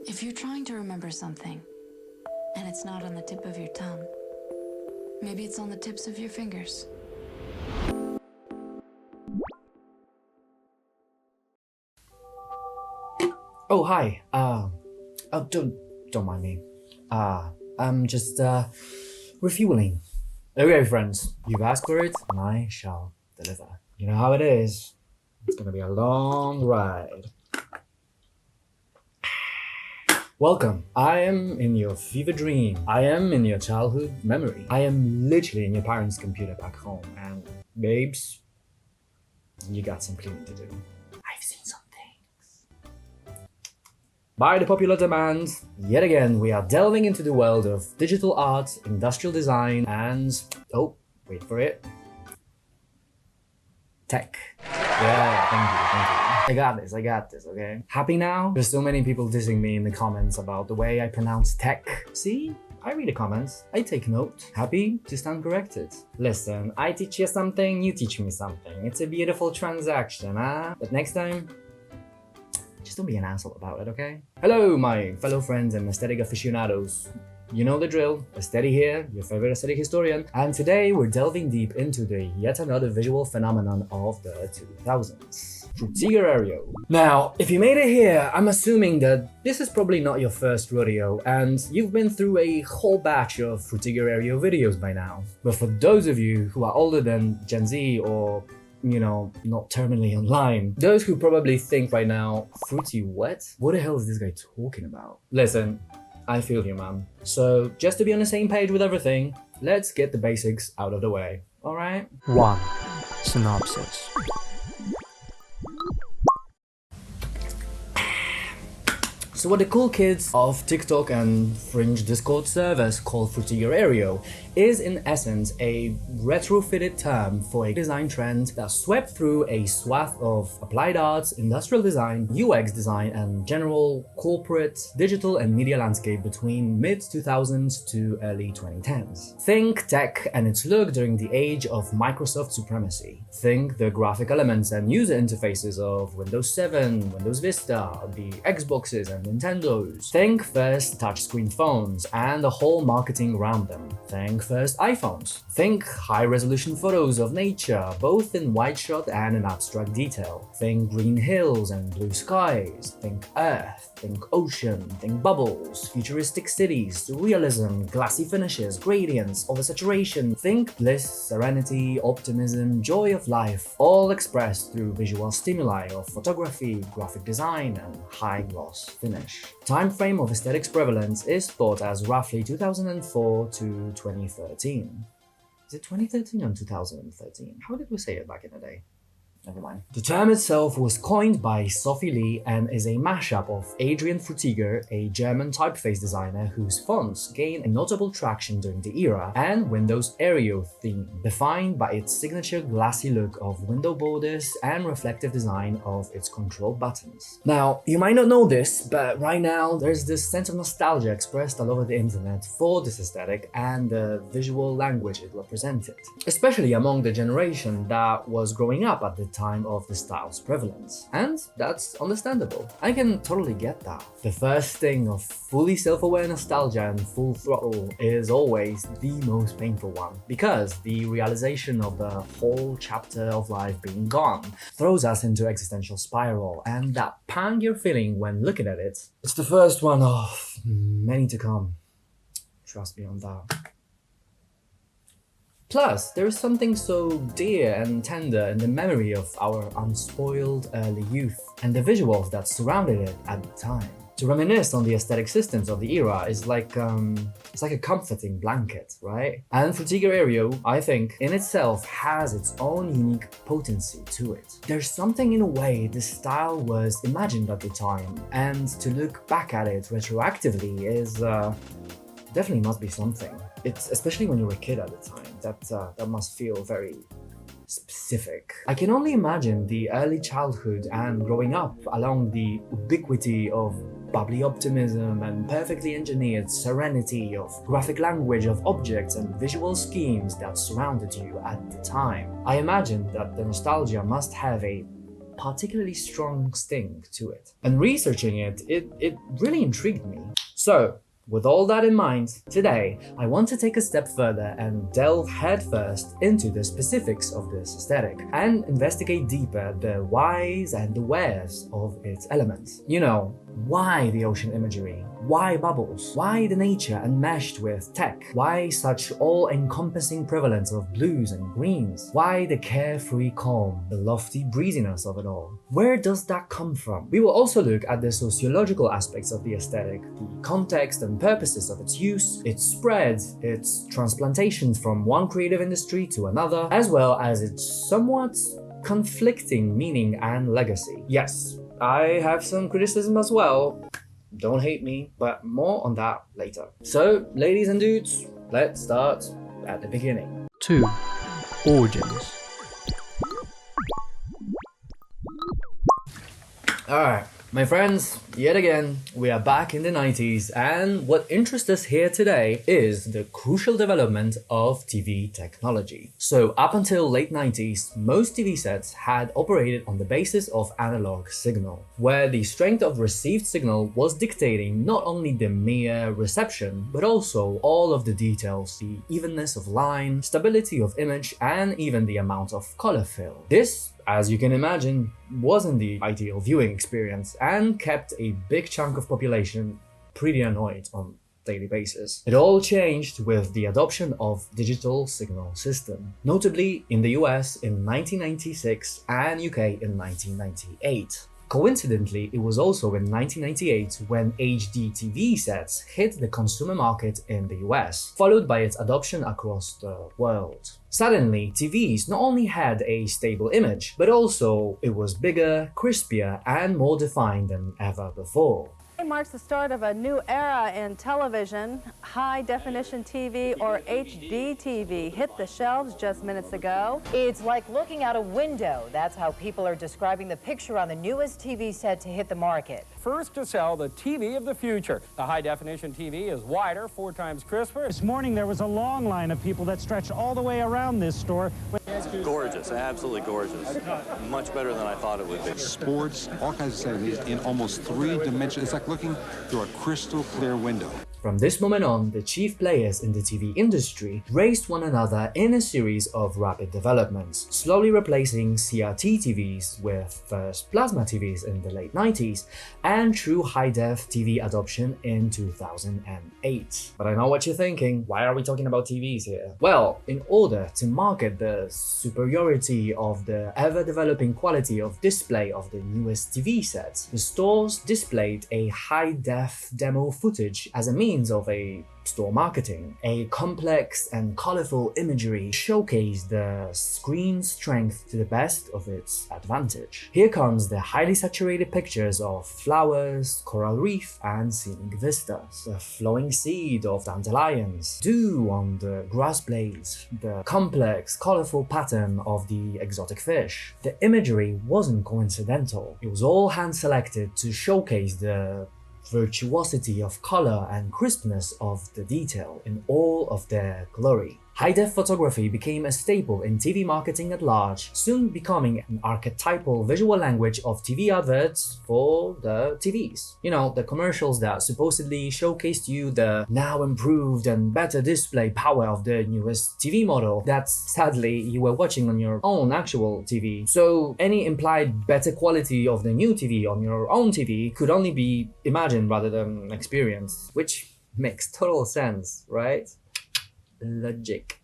If you're trying to remember something, and it's not on the tip of your tongue, maybe it's on the tips of your fingers. Oh, hi. Oh, don't mind me. I'm just, refueling. Okay, friends, you've asked for it, and I shall deliver. You know how it is. It's gonna be a long ride. Welcome. I am in your fever dream. I am in your childhood memory. I am literally in your parents' computer back home. And babes, you got some cleaning to do. I've seen some things. By the popular demand, yet again, we are delving into the world of digital art, industrial design, and, oh, wait for it, tech. Yeah, thank you. I got this, okay? Happy now? There's so many people dissing me in the comments about the way I pronounce tech. See? I read the comments, I take note. Happy to stand corrected. Listen, I teach you something, you teach me something. It's a beautiful transaction, huh? But next time, just don't be an asshole about it, okay? Hello, my fellow friends and aesthetic aficionados. You know the drill, Aesthety here, your favorite aesthetic historian, and today we're delving deep into the yet another visual phenomenon of the 2000s. Frutiger Aero. Now, if you made it here, I'm assuming that this is probably not your first rodeo, and you've been through a whole batch of Frutiger Aero videos by now. But for those of you who are older than Gen Z or you know, not terminally online. Those who probably think right now, Fruity what? What the hell is this guy talking about? Listen, I feel you, man. So, just to be on the same page with everything, let's get the basics out of the way, alright? 1. Synopsis. So what the cool kids of TikTok and fringe Discord servers call Frutiger Aero is in essence a retrofitted term for a design trend that swept through a swath of applied arts, industrial design, UX design, and general corporate, digital and media landscape between mid-2000s to early 2010s. Think tech and its look during the age of Microsoft supremacy. Think the graphic elements and user interfaces of Windows 7, Windows Vista, the Xboxes and Nintendos. Think first touchscreen phones and the whole marketing around them. Think first iPhones. Think high-resolution photos of nature, both in wide shot and in abstract detail. Think green hills and blue skies. Think earth. Think ocean. Think bubbles. Futuristic cities. Surrealism. Glassy finishes. Gradients. Oversaturation. Think bliss, serenity, optimism, joy of life, all expressed through visual stimuli of photography, graphic design, and high-gloss finish. Time frame of aesthetics prevalence is thought as roughly 2004 to 2013. Is it 2013 or 2013? How did we say it back in the day? Never mind. The term itself was coined by Sophie Lee and is a mashup of Adrian Frutiger, a German typeface designer whose fonts gained a notable traction during the era, and Windows Aero theme, defined by its signature glassy look of window borders and reflective design of its control buttons. Now, you might not know this, but right now there's this sense of nostalgia expressed all over the internet for this aesthetic and the visual language it represented, especially among the generation that was growing up at the time of the style's prevalence. And that's understandable. I can totally get that. The first thing of fully self-aware nostalgia and full throttle is always the most painful one, because the realization of the whole chapter of life being gone throws us into existential spiral, and that pang you're feeling when looking at it, it's the first one of many to come. Trust me on that. Plus, there is something so dear and tender in the memory of our unspoiled early youth and the visuals that surrounded it at the time. To reminisce on the aesthetic systems of the era is like, it's like a comforting blanket, right? And Frutiger Aero, I think, in itself has its own unique potency to it. There's something in a way this style was imagined at the time, and to look back at it retroactively is, definitely must be something. It's especially when you were a kid at the time, that must feel very specific. I can only imagine the early childhood and growing up along the ubiquity of bubbly optimism and perfectly engineered serenity of graphic language of objects and visual schemes that surrounded you at the time. I imagine that the nostalgia must have a particularly strong sting to it. And researching it really intrigued me. So, with all that in mind, today I want to take a step further and delve headfirst into the specifics of this aesthetic and investigate deeper the whys and the wheres of its elements. You know, why the ocean imagery? Why bubbles? Why the nature enmeshed with tech? Why such all-encompassing prevalence of blues and greens? Why the carefree calm, the lofty breeziness of it all? Where does that come from? We will also look at the sociological aspects of the aesthetic, the context and purposes of its use, its spread, its transplantation from one creative industry to another, as well as its somewhat conflicting meaning and legacy. Yes, I have some criticism as well. Don't hate me, but more on that later. So, ladies and dudes, let's start at the beginning. 2. Origins. Alright, my friends, yet again, we are back in the 90s, and what interests us here today is the crucial development of TV technology. So up until late 90s, most TV sets had operated on the basis of analog signal, where the strength of received signal was dictating not only the mere reception, but also all of the details, the evenness of line, stability of image, and even the amount of color fill. This, as you can imagine, wasn't the ideal viewing experience and kept a big chunk of population pretty annoyed on a daily basis. It all changed with the adoption of digital signal system, notably in the US in 1996 and UK in 1998. Coincidentally, it was also in 1998 when HD TV sets hit the consumer market in the US, followed by its adoption across the world. Suddenly, TVs not only had a stable image, but also it was bigger, crispier, and more defined than ever before. It marks the start of a new era in television. High-definition TV, or HD TV, hit the shelves just minutes ago. It's like looking out a window. That's how people are describing the picture on the newest TV set to hit the market. First to sell the TV of the future. The high-definition TV is wider, 4 times crisper. This morning there was a long line of people that stretched all the way around this store. Gorgeous, absolutely gorgeous. Much better than I thought it would be. Sports, all kinds of settings in almost 3 dimensions. It's like looking through a crystal clear window. From this moment on, the chief players in the TV industry raced one another in a series of rapid developments, slowly replacing CRT TVs with first plasma TVs in the late 90s and true high-def TV adoption in 2008. But I know what you're thinking, why are we talking about TVs here? Well, in order to market the superiority of the ever-developing quality of display of the newest TV sets, the stores displayed a high-def demo footage as a means of a store marketing. A complex and colorful imagery showcased the screen's strength to the best of its advantage. Here comes the highly saturated pictures of flowers, coral reef, and scenic vistas, the flowing seed of dandelions, dew on the grass blades, the complex, colorful pattern of the exotic fish. The imagery wasn't coincidental. It was all hand-selected to showcase the virtuosity of color and crispness of the detail in all of their glory. High-def photography became a staple in TV marketing at large, soon becoming an archetypal visual language of TV adverts for the TVs. You know, the commercials that supposedly showcased you the now improved and better display power of the newest TV model that sadly you were watching on your own actual TV. So any implied better quality of the new TV on your own TV could only be imagined rather than experienced, which makes total sense, right? Logic.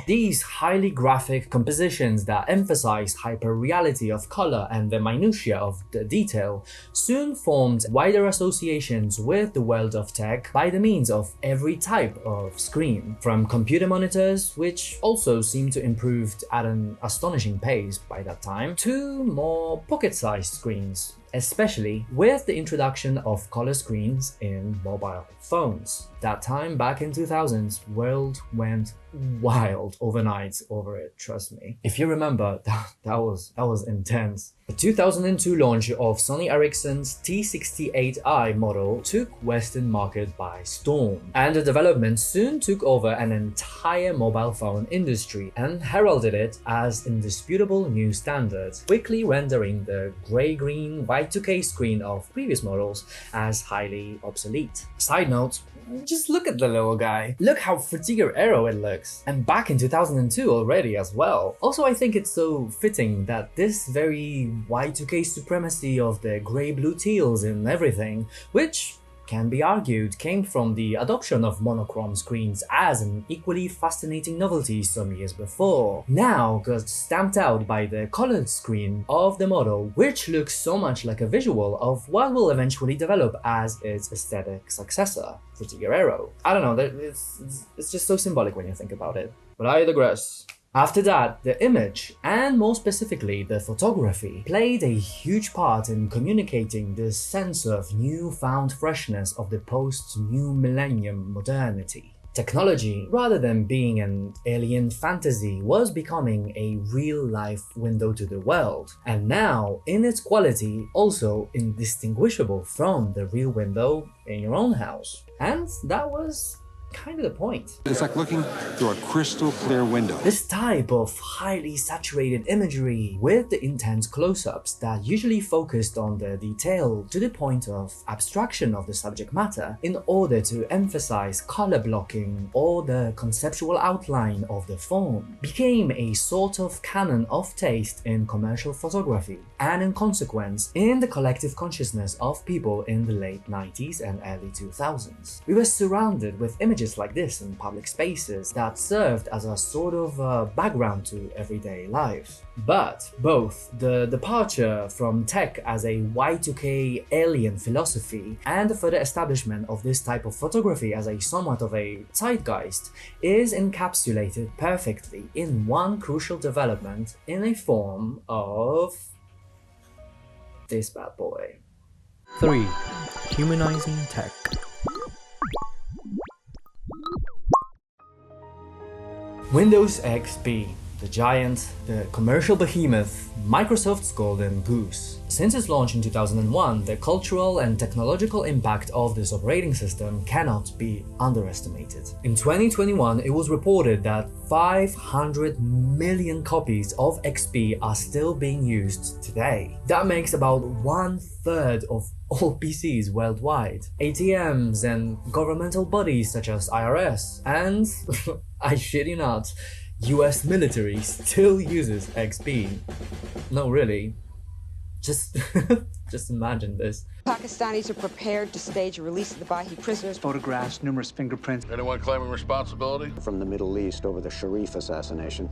These highly graphic compositions that emphasize hyper-reality of color and the minutiae of the detail soon formed wider associations with the world of tech by the means of every type of screen, from computer monitors, which also seemed to improve at an astonishing pace by that time, to more pocket-sized screens, especially with the introduction of color screens in mobile phones. That time, back in 2000s, world went wild overnight over it, trust me. If you remember, that was intense. The 2002 launch of Sony Ericsson's T68i model took Western market by storm, and the development soon took over an entire mobile phone industry and heralded it as indisputable new standard, quickly rendering the grey-green Y2K screen of previous models as highly obsolete. Side note, just look at the little guy. Look how Frutiger Aero it looks. And back in 2002 already as well. Also, I think it's so fitting that this very Y2K supremacy of the grey-blue teals in everything, which can be argued came from the adoption of monochrome screens as an equally fascinating novelty some years before, now got stamped out by the colored screen of the model, which looks so much like a visual of what will eventually develop as its aesthetic successor, Frutiger Aero. I don't know, it's just so symbolic when you think about it. But I digress. After that, the image, and more specifically the photography, played a huge part in communicating this sense of newfound freshness of the post-new millennium modernity. Technology, rather than being an alien fantasy, was becoming a real-life window to the world, and now, in its quality, also indistinguishable from the real window in your own house. And that was kind of the point. It's like looking through a crystal clear window. This type of highly saturated imagery with the intense close-ups that usually focused on the detail to the point of abstraction of the subject matter in order to emphasize color blocking or the conceptual outline of the form became a sort of canon of taste in commercial photography, and in consequence in the collective consciousness of people in the late 90s and early 2000s. We were surrounded with images like this in public spaces that served as a sort of background to everyday life. But both the departure from tech as a Y2K alien philosophy and the further establishment of this type of photography as a somewhat of a zeitgeist is encapsulated perfectly in one crucial development in a form of this bad boy. 3. Humanizing tech. Windows XP, the giant, the commercial behemoth, Microsoft's golden goose. Since its launch in 2001, the cultural and technological impact of this operating system cannot be underestimated. In 2021, it was reported that 500 million copies of XP are still being used today. That makes about 1/3 of all PCs worldwide. ATMs and governmental bodies such as IRS and, I shit you not, US military still uses XP. No, really. Just imagine this. Pakistanis are prepared to stage a release of the Bahi prisoners. Photographs, numerous fingerprints. Anyone claiming responsibility? From the Middle East over the Sharif assassination.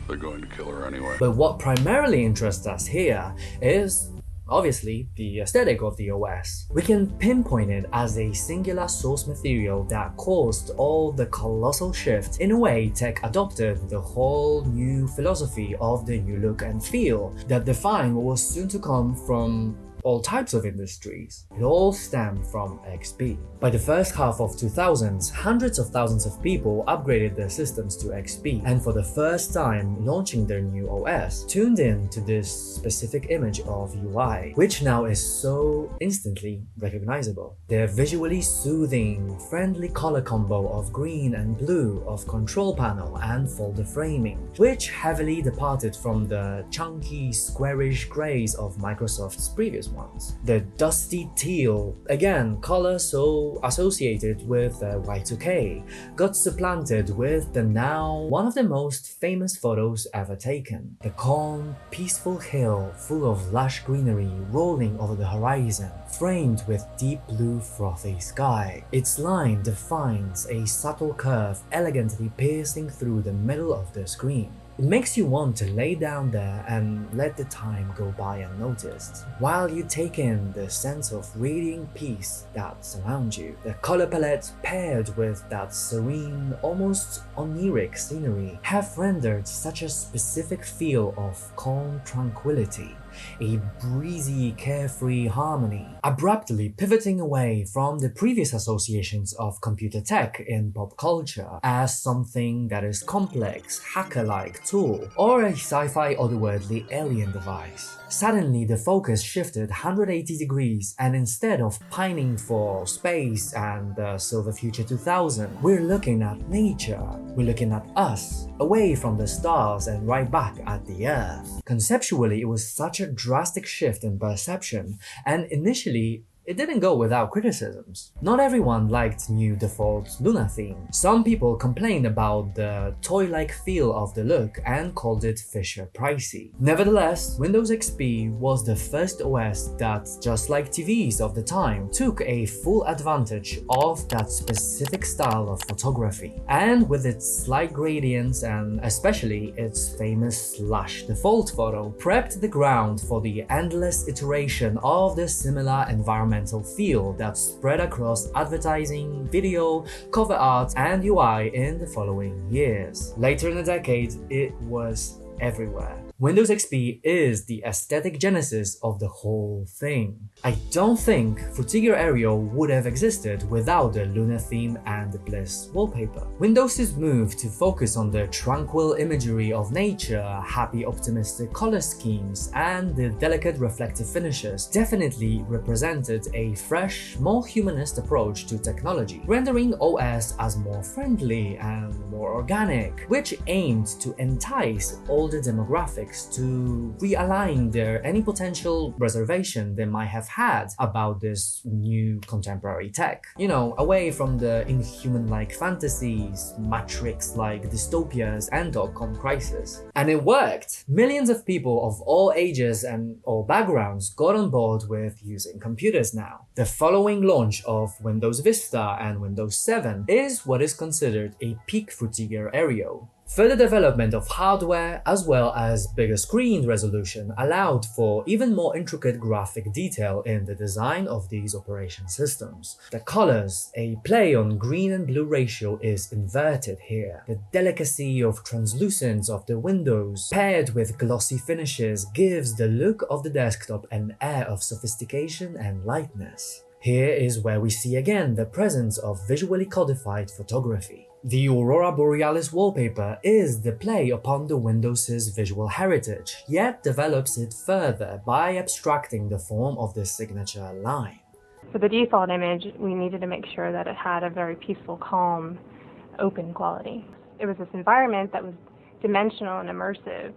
They're going to kill her anyway. But what primarily interests us here is obviously the aesthetic of the OS. We can pinpoint it as a singular source material that caused all the colossal shift in a way tech adopted the whole new philosophy of the new look and feel that defined what was soon to come from all types of industries. It all stemmed from XP. By the first half of 2000s, hundreds of thousands of people upgraded their systems to XP, and for the first time launching their new OS, tuned in to this specific image of UI, which now is so instantly recognizable. Their visually soothing, friendly color combo of green and blue of control panel and folder framing, which heavily departed from the chunky, squarish grays of Microsoft's previous ones. The dusty teal, again color so associated with Y2K, got supplanted with the now one of the most famous photos ever taken. The calm, peaceful hill full of lush greenery rolling over the horizon, framed with deep blue frothy sky. Its line defines a subtle curve elegantly piercing through the middle of the screen. It makes you want to lay down there and let the time go by unnoticed, while you take in the sense of radiant peace that surrounds you. The color palette paired with that serene, almost oniric scenery have rendered such a specific feel of calm tranquility a breezy, carefree harmony, abruptly pivoting away from the previous associations of computer tech in pop culture as something that is complex, hacker-like tool, or a sci-fi otherworldly alien device. Suddenly, the focus shifted 180 degrees, and instead of pining for space and the Silver Future 2000, we're looking at nature. We're looking at us, away from the stars and right back at the Earth. Conceptually, it was such a drastic shift in perception, and initially, it didn't go without criticisms. Not everyone liked new default Luna theme. Some people complained about the toy-like feel of the look and called it Fisher-Pricey. Nevertheless, Windows XP was the first OS that, just like TVs of the time, took a full advantage of that specific style of photography. And with its slight gradients and especially its famous slash default photo, prepped the ground for the endless iteration of the similar environmental feel that spread across advertising, video, cover art, and UI in the following years. Later in the decade, it was everywhere. Windows XP is the aesthetic genesis of the whole thing. I don't think Frutiger Aero would have existed without the Luna theme and the Bliss wallpaper. Windows' move to focus on the tranquil imagery of nature, happy optimistic color schemes, and the delicate reflective finishes definitely represented a fresh, more humanist approach to technology, rendering OS as more friendly and more organic, which aimed to entice older demographics to realign any potential reservation they might have had about this new contemporary tech. You know, away from the inhuman-like fantasies, Matrix-like dystopias, and dot-com crisis. And it worked! Millions of people of all ages and all backgrounds got on board with using computers now. The following launch of Windows Vista and Windows 7 is what is considered a peak Frutiger Aero. Further development of hardware as well as bigger screen resolution allowed for even more intricate graphic detail in the design of these operation systems. The colors, a play on green and blue ratio, is inverted here. The delicacy of translucence of the windows paired with glossy finishes gives the look of the desktop an air of sophistication and lightness. Here is where we see again the presence of visually codified photography. The Aurora Borealis wallpaper is the play upon the Windows' visual heritage, yet develops it further by abstracting the form of the signature line. For the default image, we needed to make sure that it had a very peaceful, calm, open quality. It was this environment that was dimensional and immersive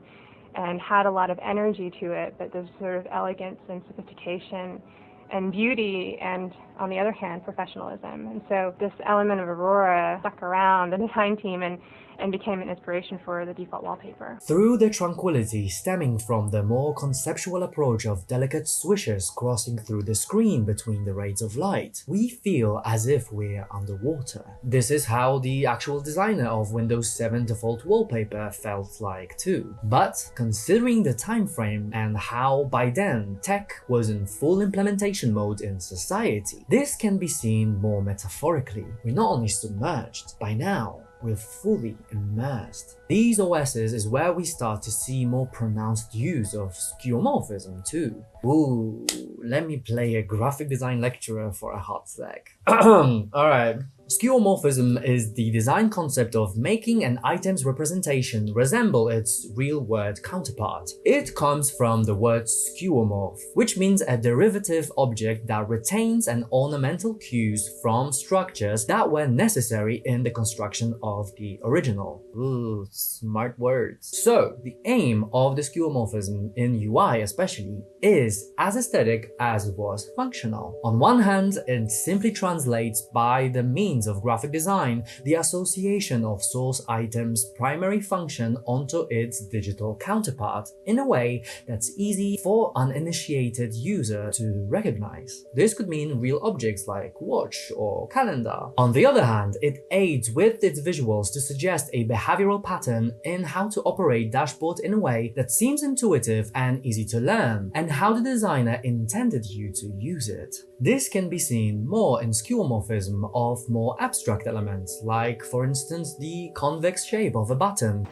and had a lot of energy to it, but there's sort of elegance and sophistication and beauty, and on the other hand, professionalism. And so this element of Aurora stuck around the design team and became an inspiration for the default wallpaper. Through the tranquility stemming from the more conceptual approach of delicate swishes crossing through the screen between the rays of light, we feel as if we're underwater. This is how the actual designer of Windows 7 default wallpaper felt like too. But considering the time frame and how by then tech was in full implementation mode in society, this can be seen more metaphorically. We're not only submerged, by now we're fully immersed. These OSs is where we start to see more pronounced use of skeuomorphism too. Ooh, let me play a graphic design lecturer for a hot sec. Alright. Skeuomorphism is the design concept of making an item's representation resemble its real-world counterpart. It comes from the word skeuomorph, which means a derivative object that retains an ornamental cues from structures that were necessary in the construction of the original. Ooh, smart words. So, the aim of the skeuomorphism in UI especially is as aesthetic as it was functional. On one hand, it simply translates by the means of graphic design the association of source item's primary function onto its digital counterpart in a way that's easy for uninitiated user to recognize. This could mean real objects like watch or calendar. On the other hand, it aids with its visuals to suggest a behavioral pattern in how to operate dashboard in a way that seems intuitive and easy to learn, and how the designer intended you to use it. This can be seen more in skeuomorphism of more abstract elements, like for instance the convex shape of a button.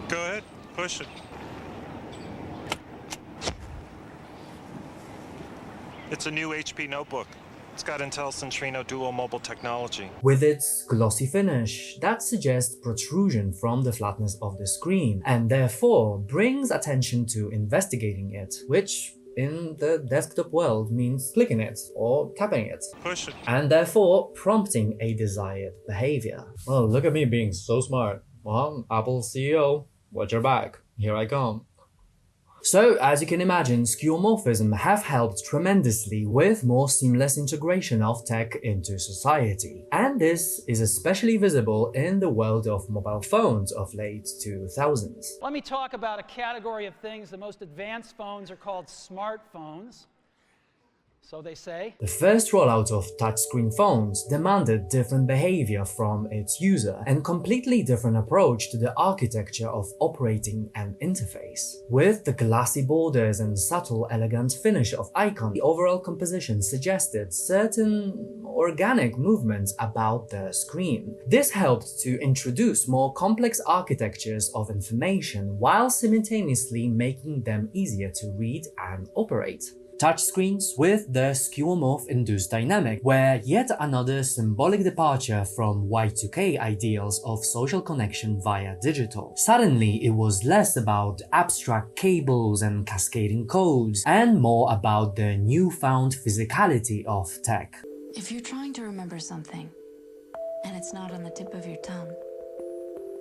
Go ahead, push it. It's a new HP notebook. It's got Intel Centrino Dual Mobile technology. With its glossy finish that suggests protrusion from the flatness of the screen and therefore brings attention to investigating it, which in the desktop world means clicking it or tapping it. Push it. And therefore prompting a desired behavior. Oh, look at me being so smart. Well, Apple CEO, watch your back. Here I come. So, as you can imagine, skeuomorphism have helped tremendously with more seamless integration of tech into society. And this is especially visible in the world of mobile phones of late 2000s. Let me talk about a category of things. The most advanced phones are called smartphones. So they say. The first rollout of touchscreen phones demanded different behavior from its user and completely different approach to the architecture of operating an interface. With the glassy borders and subtle, elegant finish of icons, the overall composition suggested certain organic movements about the screen. This helped to introduce more complex architectures of information while simultaneously making them easier to read and operate. Touchscreens with the skeuomorph-induced dynamic were yet another symbolic departure from Y2K ideals of social connection via digital. Suddenly, it was less about abstract cables and cascading codes, and more about the newfound physicality of tech. If you're trying to remember something, and it's not on the tip of your tongue,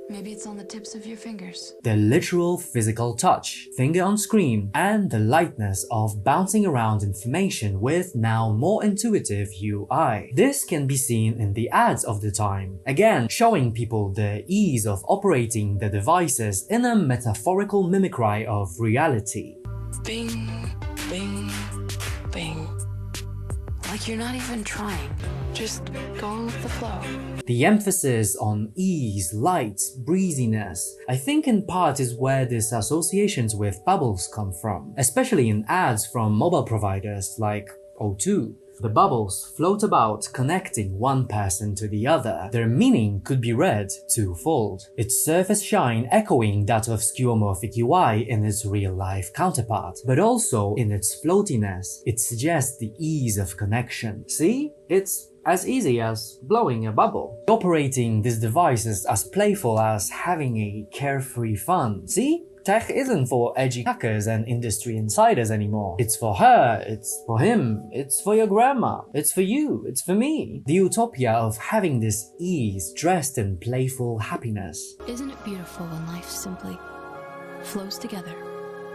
maybe it's on the tips of your fingers. The literal physical touch, finger on screen, and the lightness of bouncing around information with now more intuitive UI. This can be seen in the ads of the time, again showing people the ease of operating the devices in a metaphorical mimicry of reality. Bing, bing, bing. Like you're not even trying, just going with the flow. The emphasis on ease, light, breeziness, I think in part is where these associations with bubbles come from, especially in ads from mobile providers like O2. The bubbles float about, connecting one person to the other. Their meaning could be read twofold. Its surface shine echoing that of skeuomorphic UI in its real-life counterpart, but also in its floatiness. It suggests the ease of connection. See? It's as easy as blowing a bubble. Operating these devices as playful as having a carefree fun. See? Tech isn't for edgy hackers and industry insiders anymore. It's for her, it's for him, it's for your grandma, it's for you, it's for me. The utopia of having this ease dressed in playful happiness. Isn't it beautiful when life simply flows together?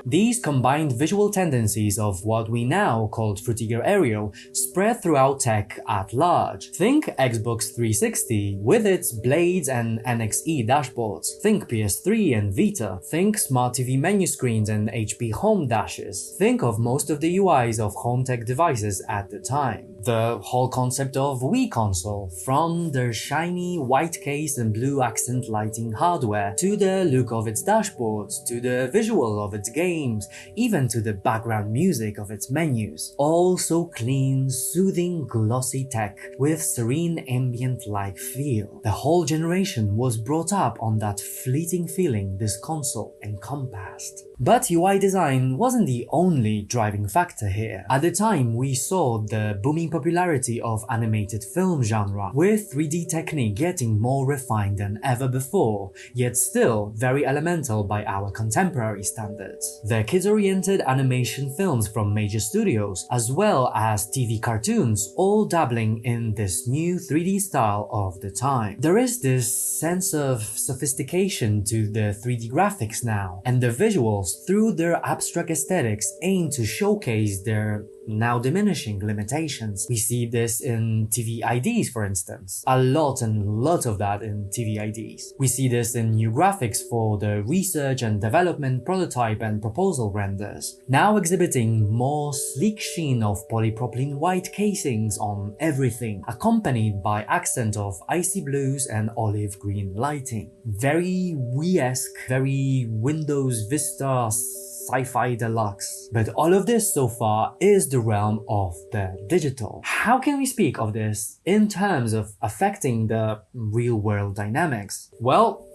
These combined visual tendencies of what we now call Frutiger Aero spread throughout tech at large. Think Xbox 360 with its blades and NXE dashboards. Think PS3 and Vita. Think smart TV menu screens and HP home dashes. Think of most of the UIs of home tech devices at the time. The whole concept of Wii console, from the shiny white case and blue accent lighting hardware, to the look of its dashboards, to the visual of its games, even to the background music of its menus. All so clean, soothing, glossy tech with serene ambient-like feel. The whole generation was brought up on that fleeting feeling this console encompassed. But UI design wasn't the only driving factor here. At the time, we saw the booming popularity of animated film genre, with 3D technique getting more refined than ever before, yet still very elemental by our contemporary standards. The kids-oriented animation films from major studios, as well as TV cartoons, all dabbling in this new 3D style of the time. There is this sense of sophistication to the 3D graphics now, and the visuals, through their abstract aesthetics, aim to showcase their now diminishing limitations. We see this in TV IDs, for instance. A lot of that in TV IDs. We see this in new graphics for the research and development, prototype and proposal renders, now exhibiting more sleek sheen of polypropylene white casings on everything, accompanied by accent of icy blues and olive green lighting. Very Wii-esque, very Windows Vista sci-fi deluxe. But all of this so far is the realm of the digital. How can we speak of this in terms of affecting the real-world dynamics? Well,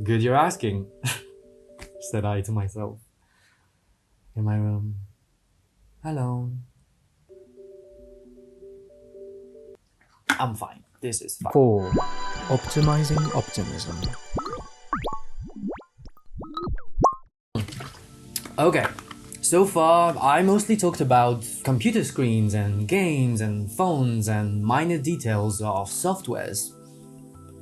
good you're asking, said I to myself. In my room, alone, I'm fine. This is fine. 4. Optimizing optimism. Okay, so far I mostly talked about computer screens and games and phones and minor details of softwares.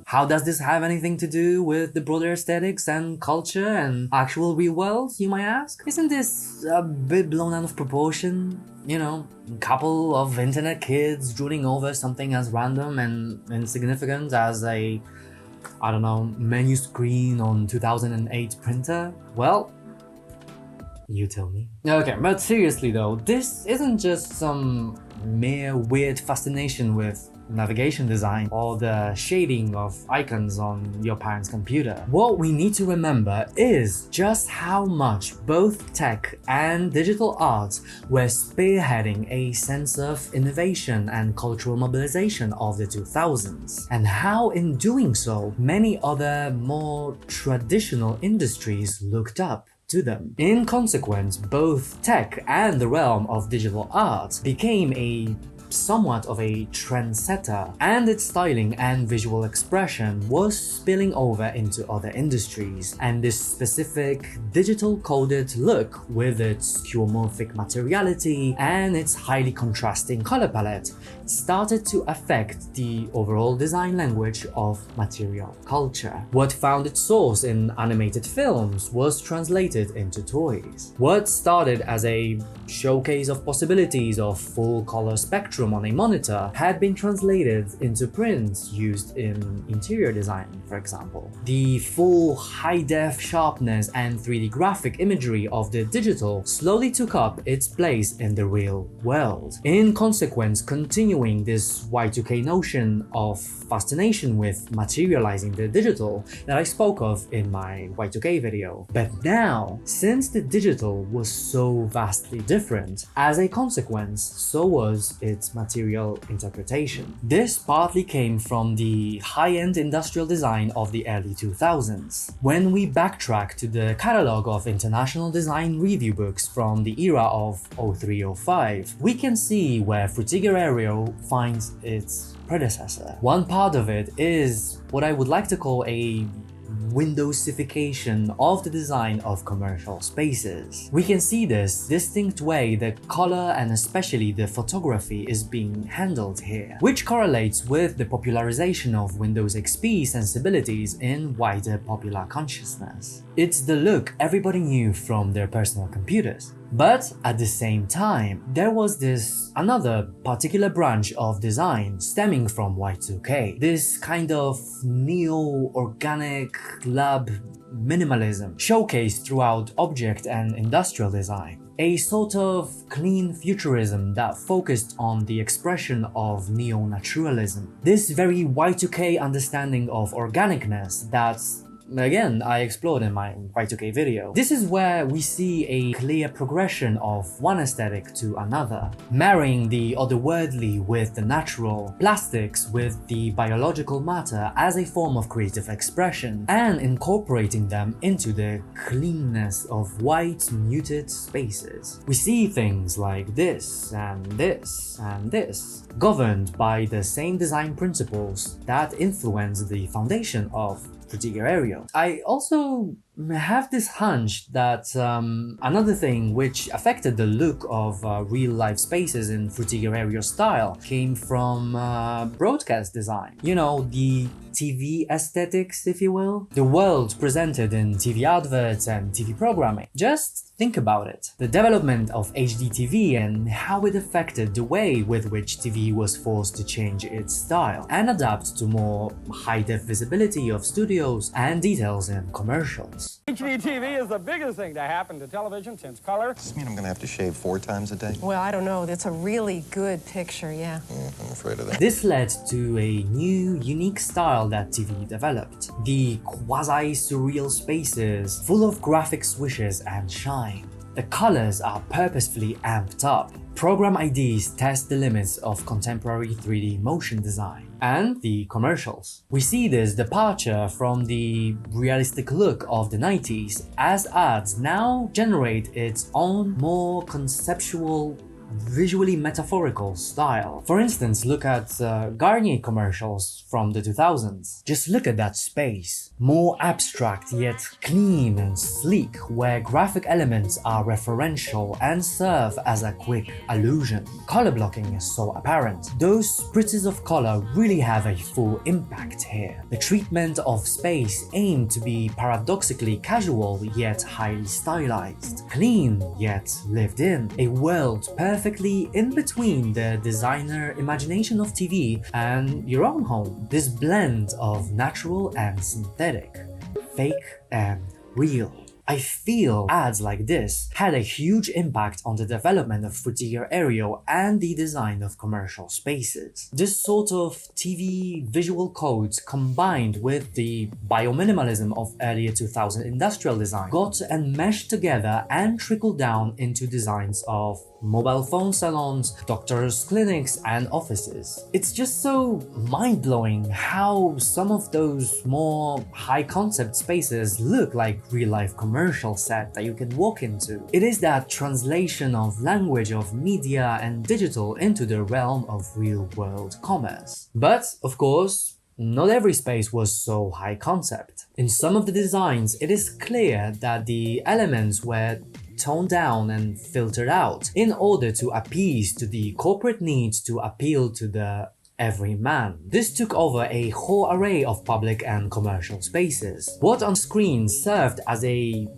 How does this have anything to do with the broader aesthetics and culture and actual real world, you might ask? Isn't this a bit blown out of proportion? You know, a couple of internet kids drooling over something as random and insignificant as a, I don't know, menu screen on 2008 printer? Well, you tell me. Okay, but seriously though, this isn't just some mere weird fascination with navigation design or the shading of icons on your parents' computer. What we need to remember is just how much both tech and digital art were spearheading a sense of innovation and cultural mobilization of the 2000s, and how in doing so, many other more traditional industries looked up to them. In consequence, both tech and the realm of digital art became a somewhat of a trendsetter, and its styling and visual expression was spilling over into other industries, and this specific digital coded look with its skeuomorphic materiality and its highly contrasting color palette started to affect the overall design language of material culture. What found its source in animated films was translated into toys. What started as a showcase of possibilities of full color spectrum on a monitor had been translated into prints used in interior design, for example. The full high-def sharpness and 3D graphic imagery of the digital slowly took up its place in the real world. In consequence, continuing this Y2K notion of fascination with materializing the digital that I spoke of in my Y2K video. But now, since the digital was so vastly different, as a consequence, so was its material interpretation. This partly came from the high-end industrial design of the early 2000s. When we backtrack to the catalog of international design review books from the era of 03-05, we can see where Frutiger Aero finds its predecessor. One part of it is what I would like to call a Windowsification of the design of commercial spaces. We can see this distinct way the color and especially the photography is being handled here, which correlates with the popularization of Windows XP sensibilities in wider popular consciousness. It's the look everybody knew from their personal computers. But at the same time, there was this another particular branch of design stemming from Y2K. This kind of neo-organic lab minimalism showcased throughout object and industrial design. A sort of clean futurism that focused on the expression of neo-naturalism. This very Y2K understanding of organicness that's again, I explored in my Y2K video. This is where we see a clear progression of one aesthetic to another, marrying the otherworldly with the natural, plastics with the biological matter as a form of creative expression, and incorporating them into the cleanness of white, muted spaces. We see things like this, and this, and this, governed by the same design principles that influence the foundation of Frutiger Aero. I also have this hunch that another thing which affected the look of real-life spaces in Frutiger Aero style came from broadcast design. You know, the TV aesthetics, if you will. The world presented in TV adverts and TV programming. Just think about it. The development of HD TV and how it affected the way with which TV was forced to change its style and adapt to more high-def visibility of studios and details in commercials. HD TV is the biggest thing to happen to television since color. Does this mean I'm going to have to shave 4 times a day? Well, I don't know. That's a really good picture, yeah. I'm afraid of that. This led to a new, unique style that TV developed. The quasi-surreal spaces, full of graphic swishes and shine. The colors are purposefully amped up. Program IDs test the limits of contemporary 3D motion design. And the commercials. We see this departure from the realistic look of the 90s as ads now generate its own more conceptual visually metaphorical style. For instance, look at Garnier commercials from the 2000s. Just look at that space. More abstract yet clean and sleek, where graphic elements are referential and serve as a quick allusion. Color blocking is so apparent. Those spritzes of color really have a full impact here. The treatment of space aimed to be paradoxically casual yet highly stylized. Clean yet lived in. A world perfectly in between the designer imagination of TV and your own home. This blend of natural and synthetic, fake and real. I feel ads like this had a huge impact on the development of Frutiger Aero and the design of commercial spaces. This sort of TV visual codes combined with the biominimalism of earlier 2000 industrial design got enmeshed together and trickled down into designs of mobile phone salons, doctors' clinics, and offices. It's just so mind-blowing how some of those more high-concept spaces look like real-life commercial set that you can walk into. It is that translation of language of media and digital into the realm of real-world commerce. But, of course, not every space was so high concept. In some of the designs, it is clear that the elements were toned down and filtered out in order to appease to the corporate needs to appeal to the everyman. This took over a whole array of public and commercial spaces. What on screen served as a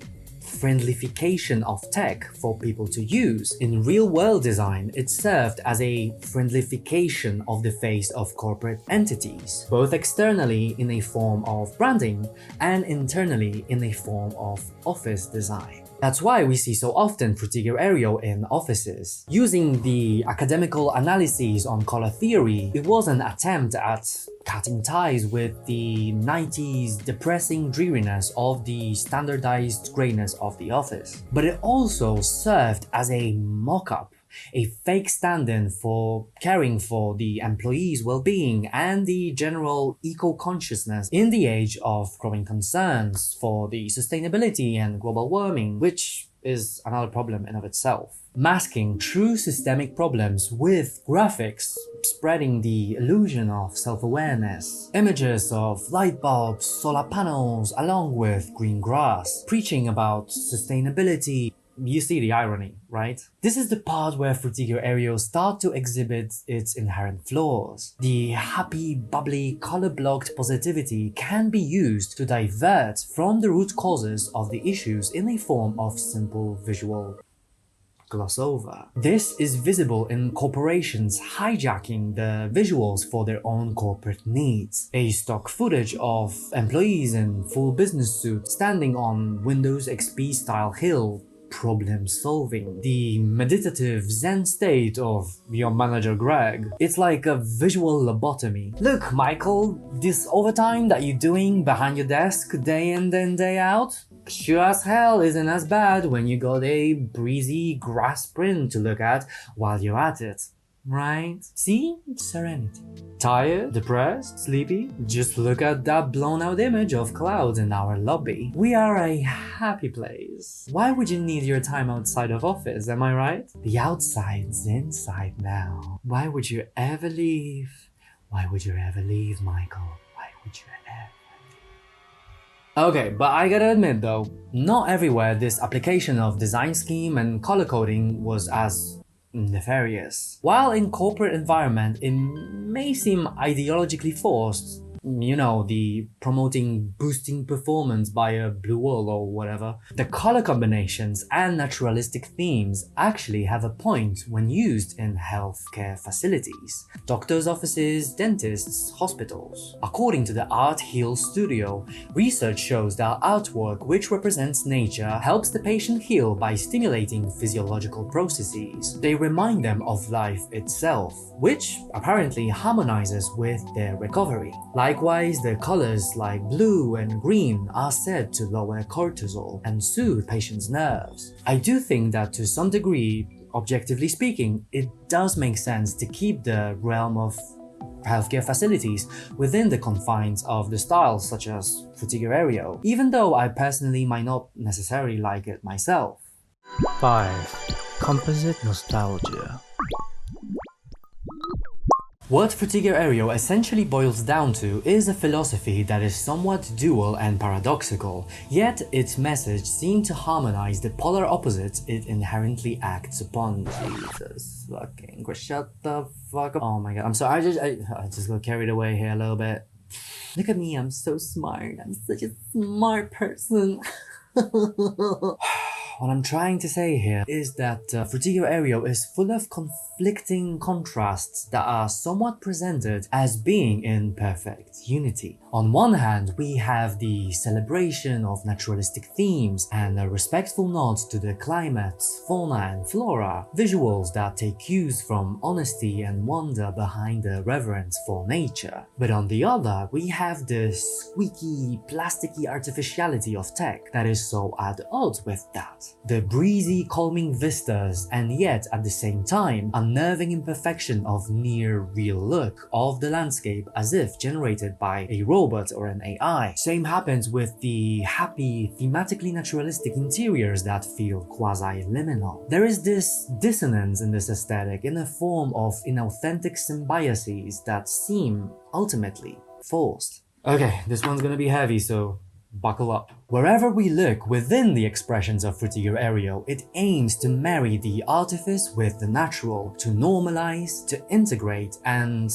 friendlification of tech for people to use. In real-world design, it served as a friendlification of the face of corporate entities, both externally in a form of branding and internally in a form of office design. That's why we see so often Frutiger Aero in offices. Using the academical analyses on color theory, it was an attempt at cutting ties with the 90s depressing dreariness of the standardized grayness of the office. But it also served as a mock-up, a fake stand-in for caring for the employees' well-being and the general eco-consciousness in the age of growing concerns for the sustainability and global warming, which is another problem in of itself. Masking true systemic problems with graphics, spreading the illusion of self-awareness, images of light bulbs, solar panels, along with green grass, preaching about sustainability. You see the irony, right? This is the part where Frutiger Aero start to exhibit its inherent flaws. The happy, bubbly, color-blocked positivity can be used to divert from the root causes of the issues in a form of simple visual gloss over. This is visible in corporations hijacking the visuals for their own corporate needs. A stock footage of employees in full business suits standing on Windows XP style hill, problem solving. The meditative zen state of your manager Greg. It's like a visual lobotomy. Look, Michael, this overtime that you're doing behind your desk day in and day out, sure as hell isn't as bad when you got a breezy grass print to look at while you're at it. Right? See? Serenity. Tired? Depressed? Sleepy? Just look at that blown out image of clouds in our lobby. We are a happy place. Why would you need your time outside of office, am I right? The outside's inside now. Why would you ever leave? Why would you ever leave, Michael? Why would you ever? Okay, but I gotta admit though, not everywhere this application of design scheme and color coding was as nefarious. While in corporate environment it may seem ideologically forced, you know, the promoting boosting performance by a blue wall or whatever, the color combinations and naturalistic themes actually have a point when used in healthcare facilities, doctors' offices, dentists, hospitals. According to the Art Heal Studio, research shows that artwork which represents nature helps the patient heal by stimulating physiological processes. They remind them of life itself, which apparently harmonizes with their recovery. Likewise, the colors like blue and green are said to lower cortisol and soothe patients' nerves. I do think that to some degree, objectively speaking, it does make sense to keep the realm of healthcare facilities within the confines of the styles such as Frutiger Aero, even though I personally might not necessarily like it myself. 5. Composite nostalgia. What Frutiger Aero essentially boils down to is a philosophy that is somewhat dual and paradoxical, yet its message seems to harmonize the polar opposites it inherently acts upon. Jesus fucking Christ, shut the fuck up. Oh my god, I'm sorry, I just got carried away here a little bit. Look at me, I'm so smart, I'm such a smart person. What I'm trying to say here is that Frutiger Aero is full of conflicting contrasts that are somewhat presented as being in perfect unity. On one hand, we have the celebration of naturalistic themes and a respectful nod to the climate, fauna and flora, visuals that take cues from honesty and wonder behind the reverence for nature. But on the other, we have the squeaky, plasticky artificiality of tech that is so at odds with that. The breezy, calming vistas and yet at the same time unnerving imperfection of near real look of the landscape as if generated by a robot or an AI. Same happens with the happy, thematically naturalistic interiors that feel quasi-liminal. There is this dissonance in this aesthetic in the form of inauthentic symbioses that seem ultimately forced. Okay, this one's gonna be heavy, so buckle up. Wherever we look within the expressions of Frutiger Aero, it aims to marry the artifice with the natural, to normalize, to integrate, and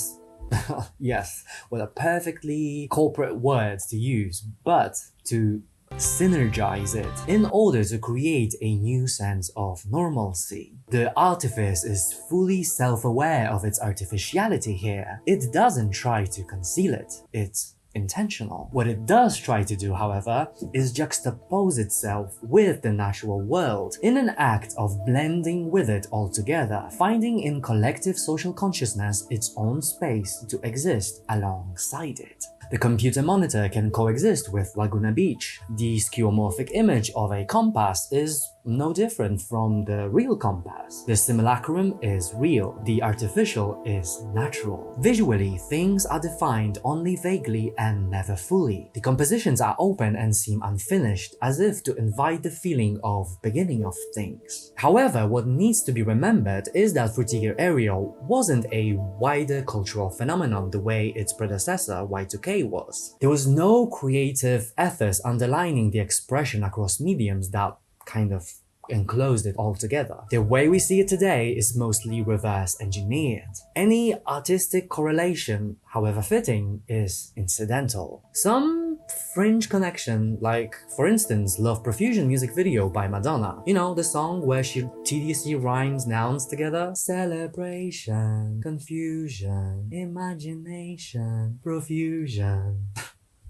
yes, what a perfectly corporate word to use, but to synergize it in order to create a new sense of normalcy. The artifice is fully self-aware of its artificiality here. It doesn't try to conceal it. It's intentional. What it does try to do, however, is juxtapose itself with the natural world in an act of blending with it altogether, finding in collective social consciousness its own space to exist alongside it. The computer monitor can coexist with Laguna Beach. The skeuomorphic image of a compass is no different from the real compass. The simulacrum is real, the artificial is natural. Visually, things are defined only vaguely and never fully. The compositions are open and seem unfinished, as if to invite the feeling of beginning of things. However, what needs to be remembered is that Frutiger Aero wasn't a wider cultural phenomenon the way its predecessor Y2K was. There was no creative ethos underlining the expression across mediums that kind of enclosed it all together. The way we see it today is mostly reverse engineered. Any artistic correlation, however fitting, is incidental. Some fringe connection, like for instance Love Profusion music video by Madonna. You know, the song where she tediously rhymes nouns together? Celebration, confusion, imagination, profusion.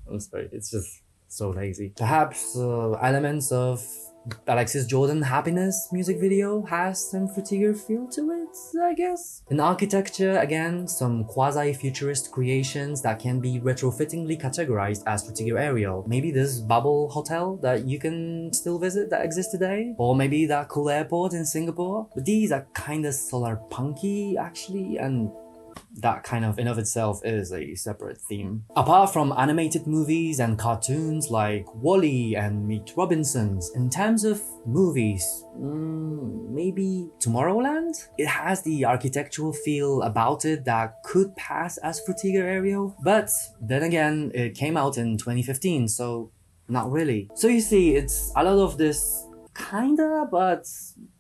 I'm sorry, it's just so lazy. Perhaps elements of Alexis Jordan Happiness music video has some Frutiger feel to it, I guess. In architecture, again, some quasi-futurist creations that can be retrofittingly categorized as Frutiger Aero. Maybe this bubble hotel that you can still visit that exists today, or maybe that cool airport in Singapore. But these are kinda solar punky actually, and that kind of in of itself is a separate theme. Apart from animated movies and cartoons like WALL-E and Meet Robinsons, in terms of movies, maybe Tomorrowland? It has the architectural feel about it that could pass as Frutiger Aero, but then again, it came out in 2015, so not really. So you see, it's a lot of this kinda, but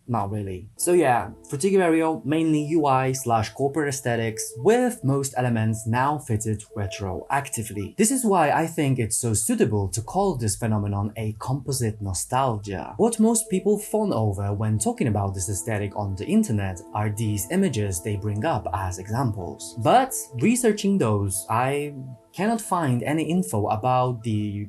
not really. So yeah, Frutiger Aero mainly UI/corporate aesthetics with most elements now fitted retroactively. This is why I think it's so suitable to call this phenomenon a composite nostalgia. What most people fawn over when talking about this aesthetic on the internet are these images they bring up as examples. But researching those, I cannot find any info about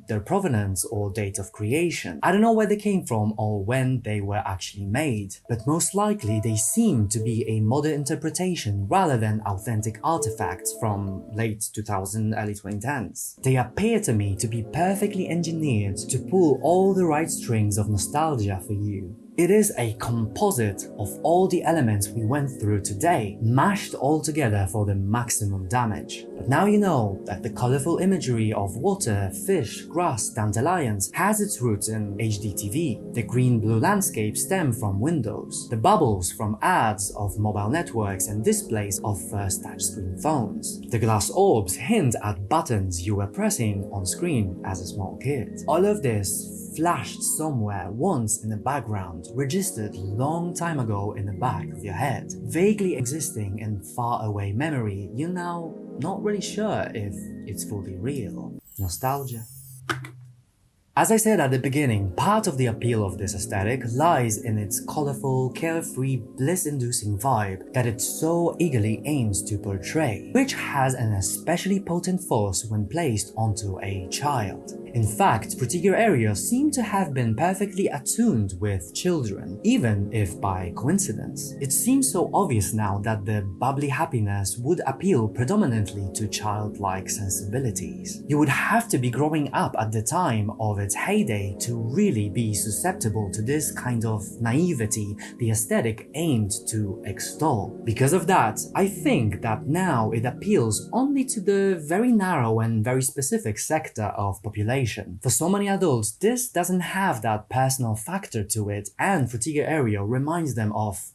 their provenance or date of creation. I don't know where they came from or when they were actually made, but most likely they seem to be a modern interpretation rather than authentic artifacts from late 2000s, early 2010s. They appear to me to be perfectly engineered to pull all the right strings of nostalgia for you. It is a composite of all the elements we went through today, mashed all together for the maximum damage. But now you know that the colorful imagery of water, fish, grass, dandelions has its roots in HDTV. The green-blue landscapes stem from Windows. The bubbles from ads of mobile networks and displays of first touchscreen phones. The glass orbs hint at buttons you were pressing on screen as a small kid. All of this flashed somewhere once in the background, registered long time ago in the back of your head, vaguely existing in far-away memory. You're now not really sure if it's fully real. Nostalgia. As I said at the beginning, part of the appeal of this aesthetic lies in its colorful, carefree, bliss-inducing vibe that it so eagerly aims to portray, which has an especially potent force when placed onto a child. In fact, Frutiger Aero seem to have been perfectly attuned with children, even if by coincidence. It seems so obvious now that the bubbly happiness would appeal predominantly to childlike sensibilities. You would have to be growing up at the time of its heyday to really be susceptible to this kind of naivety the aesthetic aimed to extol. Because of that, I think that now it appeals only to the very narrow and very specific sector of population. For so many adults, this doesn't have that personal factor to it, and Frutiger Aero reminds them of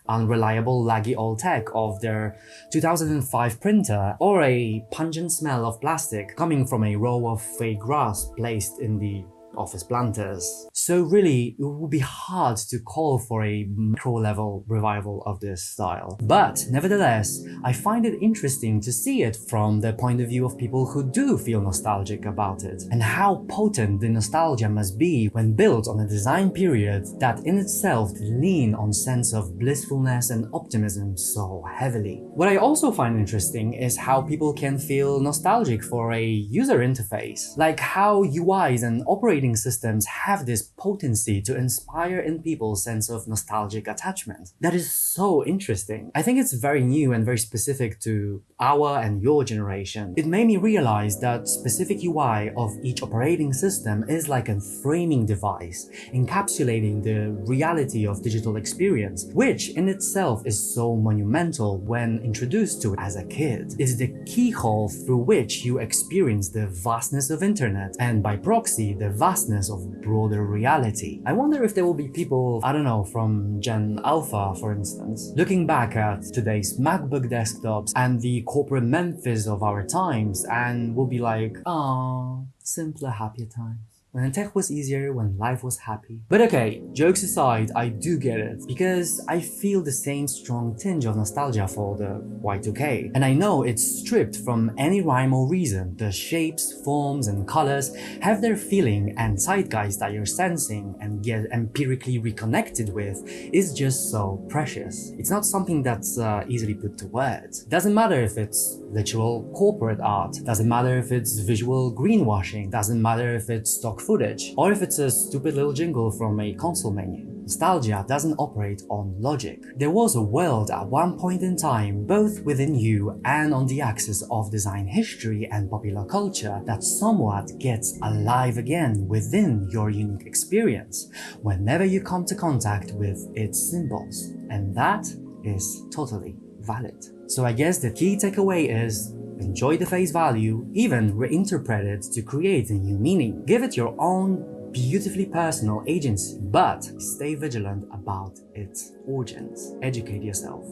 unreliable laggy old tech of their 2005 printer, or a pungent smell of plastic coming from a row of fake grass placed in the office planters. So really, it would be hard to call for a macro-level revival of this style. But nevertheless, I find it interesting to see it from the point of view of people who do feel nostalgic about it, and how potent the nostalgia must be when built on a design period that in itself lean on sense of blissfulness and optimism so heavily. What I also find interesting is how people can feel nostalgic for a user interface, like how UIs and operating systems have this potency to inspire in people sense of nostalgic attachment. That is so interesting. I think it's very new and very specific to our and your generation. It made me realize that specific UI of each operating system is like a framing device, encapsulating the reality of digital experience, which in itself is so monumental when introduced to it as a kid. It's the keyhole through which you experience the vastness of internet, and by proxy, the vastness of broader reality. I wonder if there will be people, I don't know, from Gen Alpha, for instance, looking back at today's MacBook desktops and the corporate Memphis of our times and will be like, "Aww, simpler, happier times. When tech was easier, when life was happy." But okay, jokes aside, I do get it, because I feel the same strong tinge of nostalgia for the Y2K. And I know it's stripped from any rhyme or reason. The shapes, forms, and colors have their feeling, and zeitgeist that you're sensing and get empirically reconnected with is just so precious. It's not something that's easily put to words. Doesn't matter if it's literal corporate art, doesn't matter if it's visual greenwashing, doesn't matter if it's stock footage, or if it's a stupid little jingle from a console menu. Nostalgia doesn't operate on logic. There was a world at one point in time, both within you and on the axis of design history and popular culture, that somewhat gets alive again within your unique experience whenever you come to contact with its symbols. And that is totally valid. So I guess the key takeaway is enjoy the face value, even reinterpret it to create a new meaning. Give it your own beautifully personal agency, but stay vigilant about its origins. Educate yourself.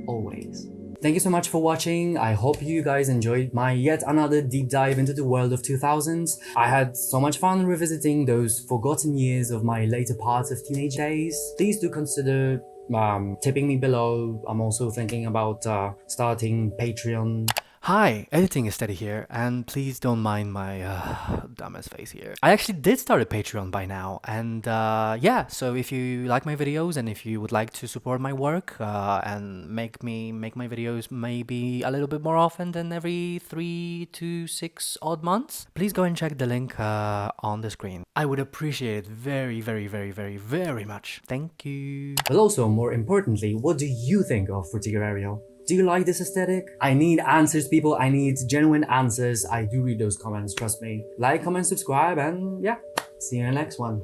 Always. Thank you so much for watching. I hope you guys enjoyed my yet another deep dive into the world of 2000s. I had so much fun revisiting those forgotten years of my later parts of teenage days. Please do consider tipping me below. I'm also thinking about starting Patreon. Hi, Editing Aesthety here, and please don't mind my dumbass face here. I actually did start a Patreon by now, and yeah, so if you like my videos and if you would like to support my work and make my videos maybe a little bit more often than every 3 to 6 odd months, please go and check the link on the screen. I would appreciate it very, very, very, very, very much. Thank you. But also, more importantly, what do you think of Frutiger Aero? Do you like this aesthetic? I need answers, people. I need genuine answers. I do read those comments, trust me. Like, comment, subscribe, and yeah, see you in the next one.